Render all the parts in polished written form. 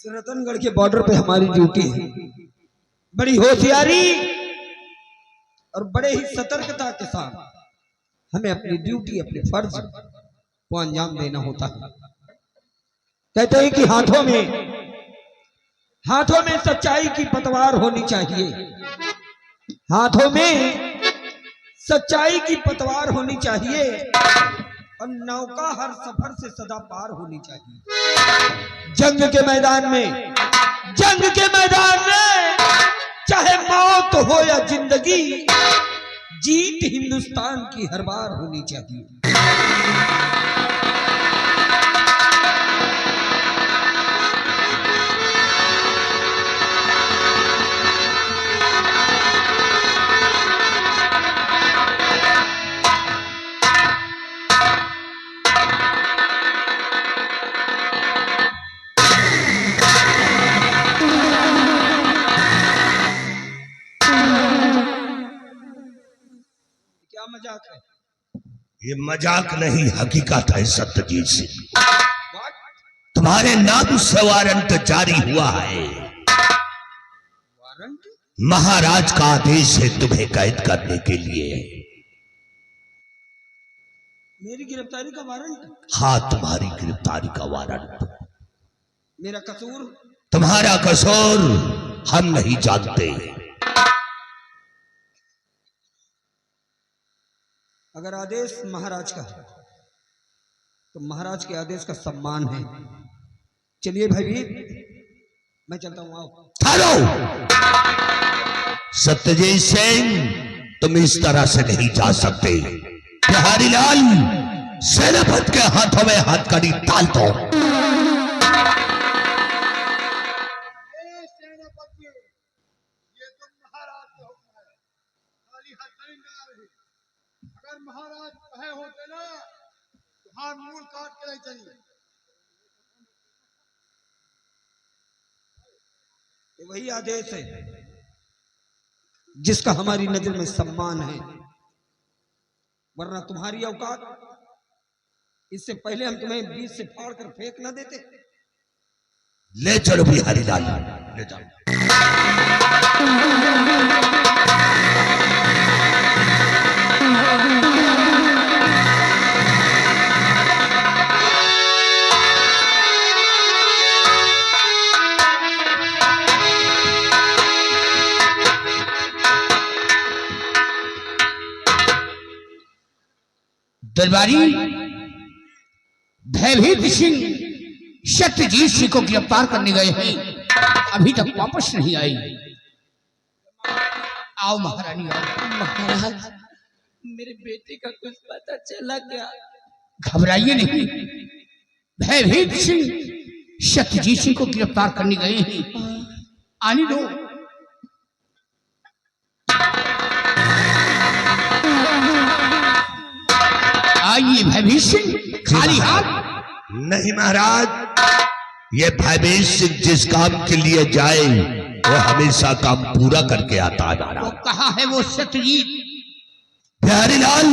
रतनगढ़ के बॉर्डर पे हमारी ड्यूटी है। बड़ी होशियारी और बड़े ही सतर्कता के साथ हमें अपनी ड्यूटी, अपने फर्ज को अंजाम देना होता है। कहते हैं कि हाथों में सच्चाई की पतवार होनी चाहिए, हाथों में सच्चाई की पतवार होनी चाहिए और नौका हर सफर से सदा पार होनी चाहिए। जंग के मैदान में चाहे मौत हो या जिंदगी, जीत हिंदुस्तान की हर बार होनी चाहिए। मजाक है? ये मजाक नहीं, हकीकत है सत्यजीत सिंह। तुम्हारे नाम से वारंट जारी हुआ है। वारंट? महाराज का आदेश है तुम्हें कैद करने के लिए। मेरी गिरफ्तारी का वारंट? हाँ, तुम्हारी गिरफ्तारी का वारंट। मेरा कसूर? तुम्हारा कसूर हम नहीं जानते। अगर आदेश महाराज का है तो महाराज के आदेश का सम्मान है। चलिए भाई, मैं चलता हूं। आओ। हेलो सत्यजीत सिंह, तुम इस तरह से नहीं जा सकते। बिहारी लाल, सेनापति के हाथों में हथकड़ी डाल दो। महाराज कहे होते ना तो हाथ मूल काट के नहीं चाहिए। वही आदेश है जिसका हमारी नजर में सम्मान है, वरना तुम्हारी औकात, इससे पहले हम तुम्हें बीच से फाड़ कर फेंक न देते। ले चलो बिहारी लाल, ले जाओ। दरबारी भयभीत सिंह सत्यजीत सिंह को गिरफ्तार करने गए हैं, अभी तक वापस नहीं आई। आओ महारानी, आओ। महाराज, मेरे बेटे का कुछ पता चला क्या? घबराइए नहीं, भयभीत सिंह सत्यजीत सिंह को गिरफ्तार करने गए हैं, आने दो। आइए भयभीत सिंह, खाली हाथ नहीं महाराज, ये भयभीत सिंह जिस काम के लिए जाए वो हमेशा काम पूरा करके आता है। वो कहा है वो सत्यजीत? बिहारी लाल,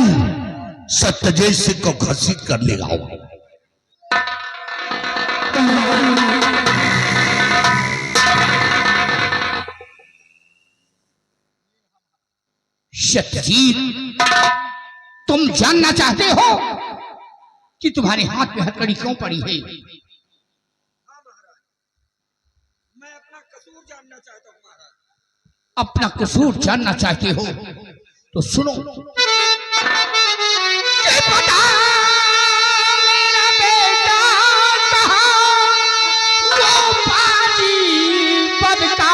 सत्यजीत सिंह को घसीट कर ले आओ। सत्यजीत, तुम जानना चाहते हो कि तुम्हारे हाथ में हथकड़ी क्यों पड़ी है? हाँ महाराज, मैं अपना कसूर जानना चाहता हूं महाराज। अपना कसूर जानना चाहते हो तो सुनो। क्या पता मेरा बेटा कहाँ वो पाजी बदका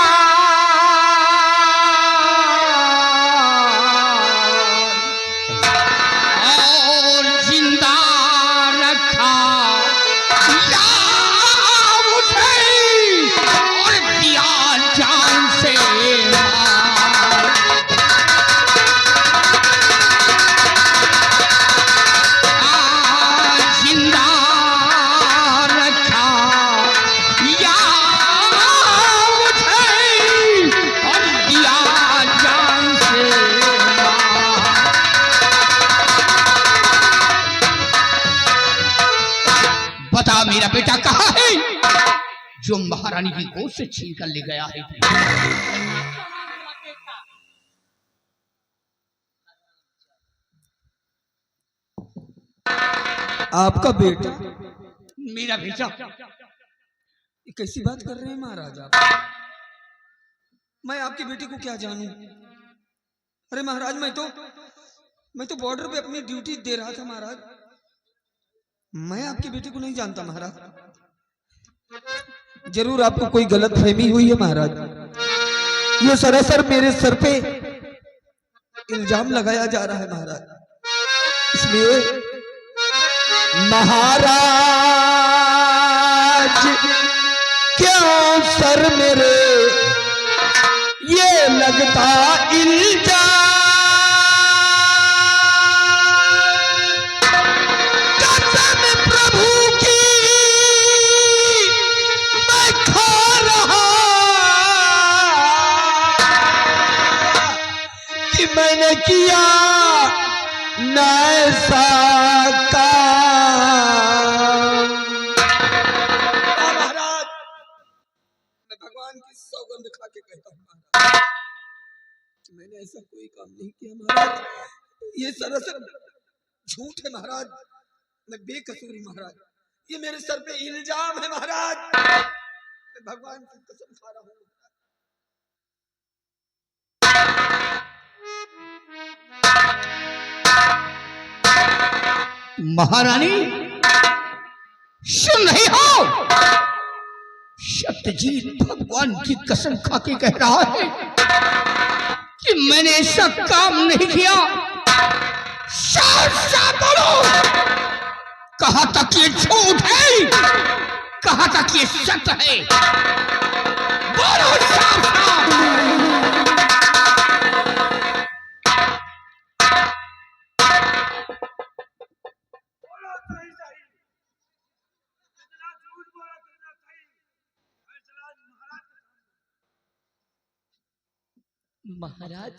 जो महारानी की गोद से छीन कर ले गया है। आपका बेटा? मेरा बेटा। ये कैसी बात कर रहे हैं महाराज आप? मैं आपकी बेटी को क्या जानूं? अरे महाराज मैं तो बॉर्डर पे अपनी ड्यूटी दे रहा था महाराज। मैं आपकी बेटी को नहीं जानता महाराज। जरूर आपको कोई गलत फहमी हुई है महाराज। ये सरासर मेरे सर पे इल्जाम लगाया जा रहा है महाराज। इसलिए महाराज क्यों सर मेरे ये लगता इल्जाम? कसम प्रभु की मैं खा रहा कि मैंने किया न ऐसा काम। महाराज मैं भगवान की सौगंध खा के कहता हूँ महाराज, मैंने ऐसा कोई काम नहीं किया महाराज। ये सरासर झूठ है महाराज। मैं बेकसूर हूँ महाराज। ये मेरे सर पे इल्जाम है महाराज। मैं भगवान की कसम खा रहा हूँ। महारानी सुन रही हो? सत्यजीत भगवान की कसम खा के कह रहा है कि मैंने ऐसा काम नहीं किया। साफ साफ बोलो, कहा तक ये झूठ है, कहा तक ये सत्य है? बोलो साफ साफ। महाराज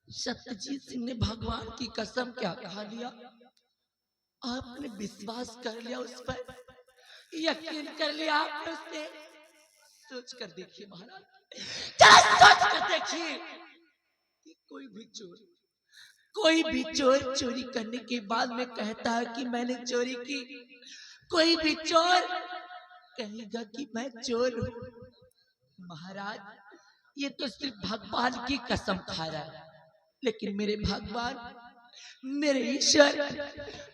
सत्यजीत सिंह ने भगवान की कसम क्या कहा लिया? आपने विश्वास कर लिया, उस पर यकीन कर लिया आपने उसने। सोच कर देखिए महाराज, जरा सोच कर देखिए कि कोई भी चोर चोरी करने के बाद में कहता है कि मैंने चोरी की। कोई भी चोर कहेगा कि मैं चोर हूं। महाराज ये तो सिर्फ भगवान की कसम खा रहा है, लेकिन मेरे भगवान, मेरे ईश्वर,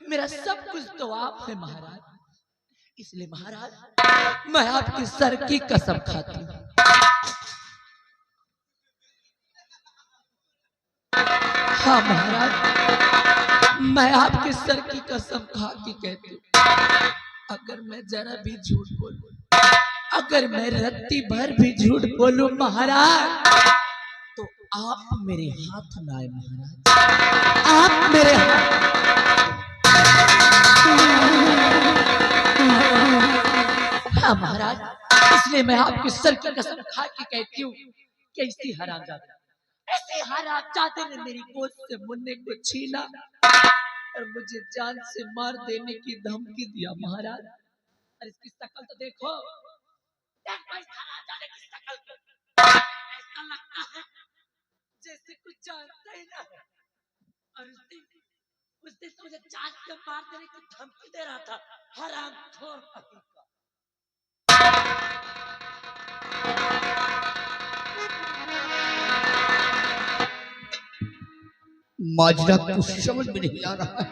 मेरा सब कुछ तो आप है महाराज। इसलिए महाराज मैं आपके सर की कसम खाती हूँ। हाँ महाराज, मैं आपके सर की कसम खा के कहती हूँ, अगर मैं जरा भी झूठ बोलूं, अगर मैं रत्ती भर भी झूठ बोलूं महाराज, तो आप मेरे हाथ न आए महाराज। आप मेरे हाथ। हाँ महाराज, इसलिए मैं आपके सर की कसम खा के कहती हूँ कि ऐसी हरामजादे ने मेरी गोद से मुन्ने को छीना और मुझे जान से मार देने की धमकी दिया महाराज। और इसकी शक्ल तो देखो, ऐसा लगता है जैसे कुछ जानता ही ना है। और उस दिन तो मुझे जान से मार देने की धमकी दे रहा था, हरामखोर कहीं का। माजरा कुछ समझ में नहीं आ रहा है।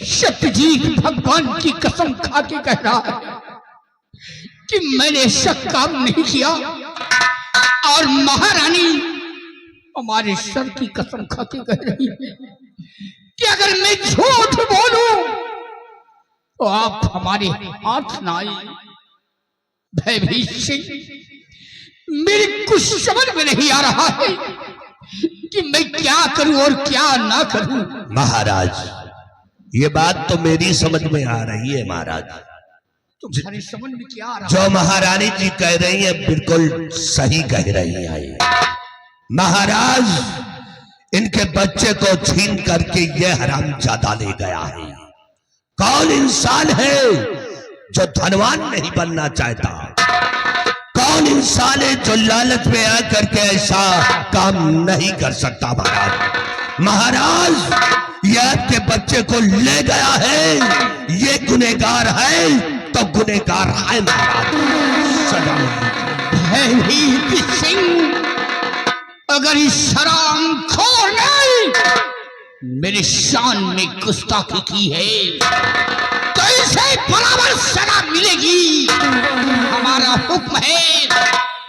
सत्यजीत भगवान की कसम खा के कह रहा है कि मैंने ऐसा काम नहीं किया, और महारानी हमारे सर की कसम खा के कह रही है कि अगर मैं झूठ बोलूं तो आप हमारे हाथ ना आए। भयभीत सिंह, मेरे कुछ समझ में नहीं आ रहा है कि मैं क्या करूं और क्या ना करूं। महाराज ये बात तो मेरी समझ में आ रही है महाराज। तुम्हारी समझ में क्या आ रहा है? जो महारानी जी कह रही है बिल्कुल सही कह रही है। महाराज इनके बच्चे को छीन करके ये हरामजादा ले गया है। कौन इंसान है जो धनवान नहीं बनना चाहता? कौन इंसान है जो लालच में आकर के ऐसा काम नहीं कर सकता? महाराज, महाराज ये आपके बच्चे को ले गया है, ये गुनहगार है तो गुनहगार है महाराज। सजा भयभीत सिंह, अगर इस हरामखोर ने मेरे शान में गुस्ताखी की है तो इसे बराबर सजा मिलेगी। हमारा हुक्म है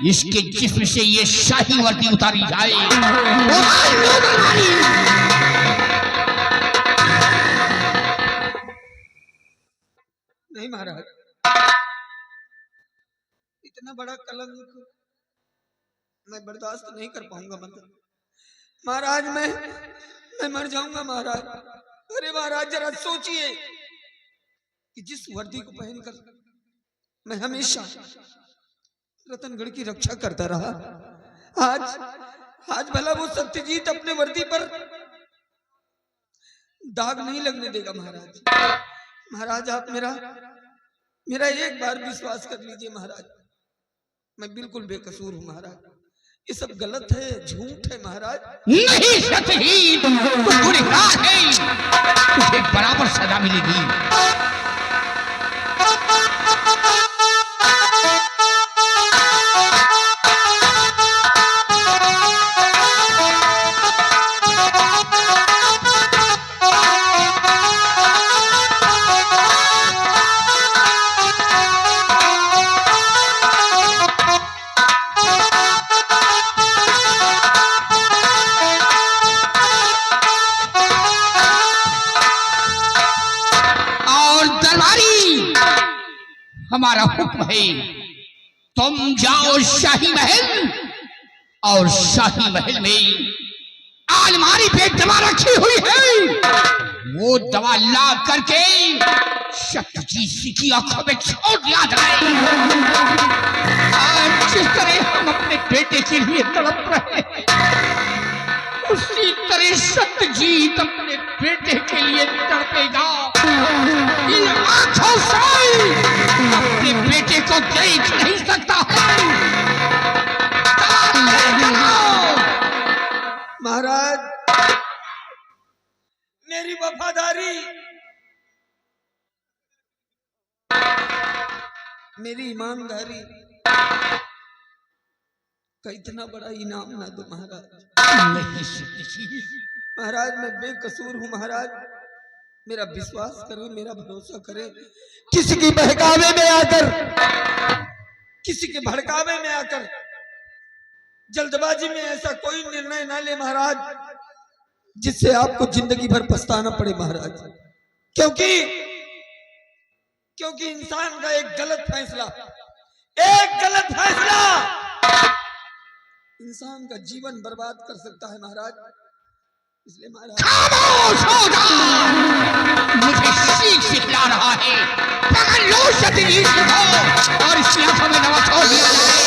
इसके जिस्म से ये शाही वर्दी उतारी जाए। नहीं महाराज, इतना बड़ा कलंक मैं बर्दाश्त नहीं कर पाऊंगा। महाराज मैं मर जाऊंगा महाराज। अरे महाराज जरा सोचिए कि जिस वर्दी को पहनकर मैं हमेशा रतनगढ़ की रक्षा करता रहा, आज भला वो सत्यजीत अपने वर्दी पर दाग नहीं लगने देगा। महाराज आप मेरा एक बार विश्वास कर लीजिए महाराज, मैं बिल्कुल बेकसूर हूं महाराज। ये सब गलत है, झूठ है महाराज। नहीं सत्यजीत, तू गुनहगार है, तुझे बराबर सजा मिलेगी। हमारा हुक्म है तुम जाओ शाही महल, और शाही महल में अलमारी पे दवा रखी हुई है, वो दवा ला करके सत्यजीत की आंखों में छोड़ दिया जाए। आज जिस तरह हम अपने बेटे के लिए तड़प रहे हैं, उसी तरह सत्यजीत अपने बेटे के लिए तड़पेगा। इन आंखों से अपने बेटे को देख नहीं सकता है। महाराज मेरी वफादारी, मेरी ईमानदारी का इतना बड़ा इनाम ना दो महाराज। नहीं सत्यजीत, महाराज मैं बेकसूर हूं महाराज, मेरा विश्वास करें, मेरा भरोसा करें। किसी की बहकावे में आकर, किसी के भड़कावे में आकर जल्दबाजी में ऐसा कोई निर्णय ना ले महाराज जिससे आपको जिंदगी भर पछताना पड़े महाराज। क्योंकि इंसान का एक गलत फैसला इंसान का जीवन बर्बाद कर सकता है महाराज। इसलिए महाराज खामोश हो जा, मुझे सीख सिखला रहा है। पकड़ लो सत्यजीत को और इसकी आंखों में दवा छोड़ दिया जाए।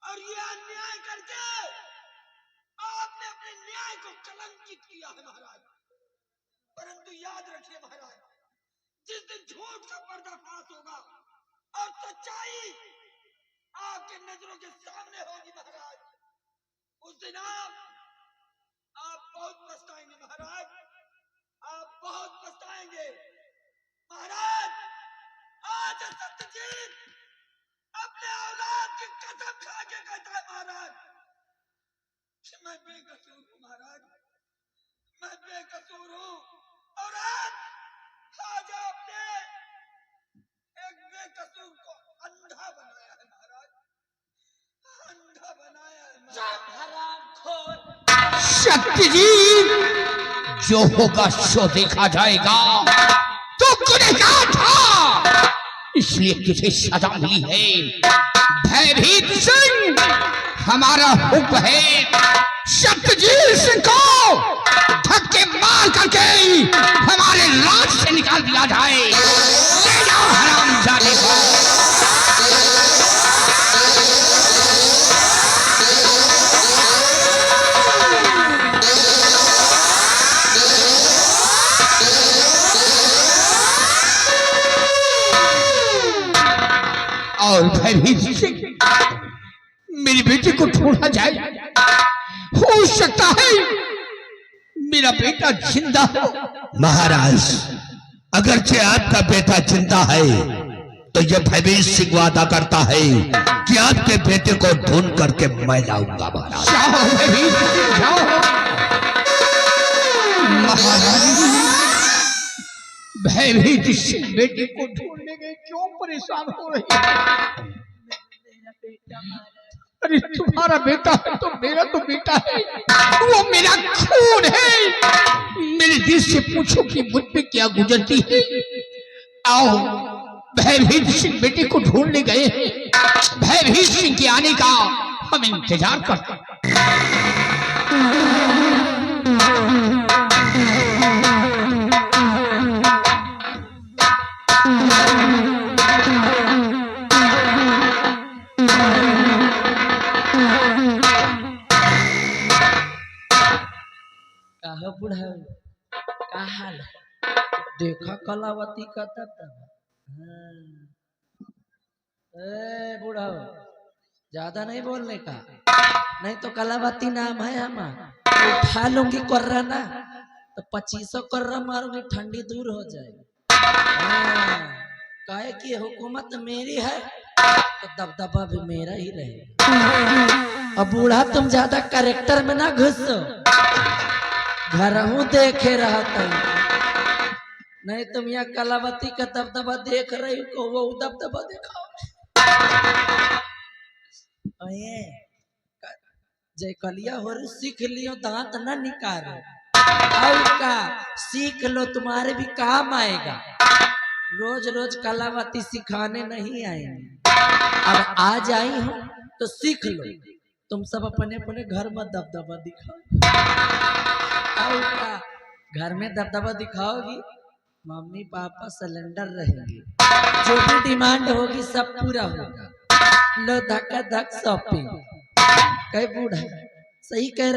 और ये अन्याय करके आपने अपने न्याय को कलंकित किया है महाराज। परंतु याद रखिए महाराज, जिस दिन झूठ का पर्दाफाश होगा और सच्चाई आपके नजरों के सामने होगी महाराज, उस दिन आप बहुत पछताएंगे महाराज, आप बहुत पछताएंगे महाराज। आज सत्यजीत अपने मैं बेकसूर हूँ महाराज, मैं बेकसूर हूँ। और आज आपने एक बेकसूर को अंधा बनाया है महाराज, अंधा बनाया है महाराज। हरामखोर। शक्ति जी, जो होगा सो देखा जाएगा। तो गुनहगार था, इसलिए तुझे सजा मिली है। भयभीत सिंह, हमारा हुक्म है सत्यजीत सिंह को धक्के मार करके हमारे राज से निकाल दिया जाए। ले जाओ हरामजादे को। और भयभीत सिंह, मेरी बेटी को छोड़ा जाए। हो सकता है मेरा बेटा जिंदा हो। महाराज, अगरचे आपका बेटा जिंदा है तो यह भयभीत सिंह वादा करता है कि आपके बेटे को ढूंढ करके मैं लाऊंगा। महाराज जाओ भयभीत सिंह, जाओ। महारानी भयभीत सिंह बेटे को ढूंढने गए, क्यों परेशान हो रही है? मेरा बेटा मारा। अरे तुम्हारा बेटा है तो मेरा तो बेटा है, वो मेरा खून है। मेरे दिल से पूछो कि मुझ पे क्या गुजरती है। आओ, भयभीत सिंह बेटे को ढूंढने गए हैं। भयभीत सिंह के आने का हम इंतजार करते हैं। कहा बुढ़ा का हाल है? देखा कलावती का तब। ए बुढ़ा, ज्यादा नहीं बोलने का, नहीं तो कलावती नाम है हमारा। उठा लूंगी कर्रा ना तो 2500 कर्रा मारूंगी, ठंडी दूर हो जाएगी। काहे कि हुकूमत मेरी है तो दबदबा भी मेरा ही रहेगा। अब बूढ़ा तुम ज्यादा करेक्टर में ना घुसो, घर हूं देखे रहता हूं। नहीं तुम यहाँ कलावती का दबदबा देख रही हो, वो दबदबा दिखाओ। जय कलिया हो सीख लियो, दांत ना निकालो। और का सीख लो, तुम्हारे भी काम आएगा। रोज रोज कलावती सिखाने नहीं आएंगे, अब आज आई हूं तो सीख लो। तुम सब अपने अपने घर में दबदबा दिखाओ। और का घर में दबदबा दिखाओगी, मम्मी पापा सिलेंडर रहेंगे, जो भी डिमांड होगी सब पूरा होगा। लो धक्का धक शॉपिंग। कई बूढ़ा सही कह